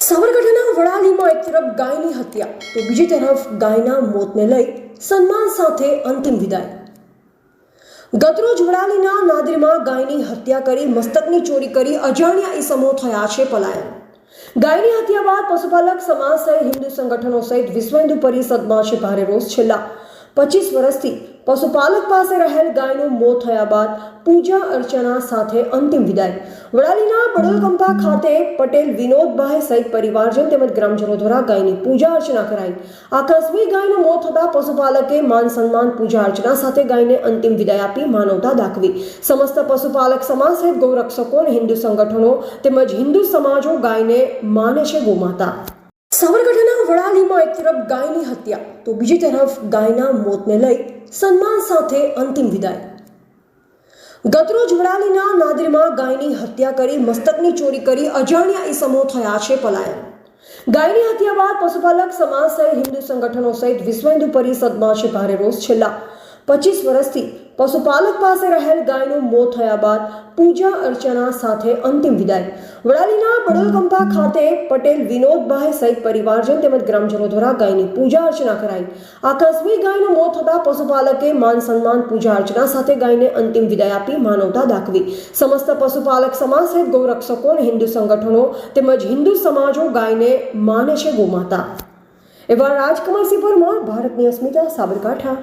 સાબરકાંઠાના વડાલીમાં એક તરફ ગાયની હત્યા તો બીજી તરફ ગાયના મોતને લઈ સન્માન સાથે અંતિમ વિદાય। ગતરોજ વડાલીના નાદિરમાં ગાયની હત્યા કરી મસ્તકની ચોરી કરી અજાણ્યા ઈસમો થયા છે પલાયન। ગાયની હત્યા બાદ પશુપાલક સમાજ સહિત હિન્દુ સંગઠનો સહિત વિશ્વ હિન્દુ પરિષદમાં છે ભારે રોષ। છેલ્લા 25 વર્ષથી પશુપાલક પાસે રહેલ ગાયનું મોત થયા બાદ પૂજા અર્ચના સાથે અંતિમ વિદાય। વડાલીના બડોલકંપા ખાતે પટેલ વિનોદભાઈ સહિત પરિવારજન તેમજ ગ્રામજનો દ્વારા ગાયની પૂજા અર્ચના કરાઈ। આકસ્મિક ગાયનું મોત થતા પશુપાલકે માન સન્માન પૂજા અર્ચના સાથે ગાયને અંતિમ વિદાય આપી માનવતા દાખવી। સમસ્ત પશુપાલક સમાજ સહિત ગૌરક્ષકો અને હિન્દુ સંગઠનો તેમજ હિન્દુ સમાજો ગાયને માને છે ગોમાતા। સાબરકાંઠાના વડાલીમાં એક તરફ ગાયની હત્યા તો બીજી તરફ ગાયના મોતને લઈ સન્માન સાથે અંતિમ વિદાય। ગતરોજ વડાલીના નાદિરમાં ગાયની હત્યા કરી મસ્તકની ચોરી કરી અજાણ્યા ઈસમો થયા છે પલાયન। ગાયની હત્યા બાદ પશુપાલક સમાજ સહિત હિન્દુ સંગઠનો સહિત વિશ્વ હિન્દુ પરિષદમાં છે ભારે રોષ। છેલ્લા 25 વર્ષથી પશુપાલક પાસે રહેલ ગાયનું મોત થયા બાદ પૂજા અર્ચના સાથે અંતિમ વિદાય। વડાલીના બડોલકંપા ખાતે પટેલ વિનોદભાઈ સહિત પરિવારજન તેમજ ગ્રામજનો દ્વારા ગાયની પૂજા અર્ચના કરાઈ। આકસ્મિક ગાયનું મોત થતા પશુપાલકે માન સન્માન પૂજા અર્ચના સાથે ગાયને અંતિમ વિદાય આપી માનવતા દાખવી। સમસ્ત પશુપાલક સમાજ સહિત ગૌરક્ષકો અને હિન્દુ સંગઠનો તેમજ હિન્દુ સમાજો ગાયને માને છે ગોમાતા। એવા રાજકમલસિંહ પરમાર, ભારતની અસ્મિતા, સાબરકાંઠા।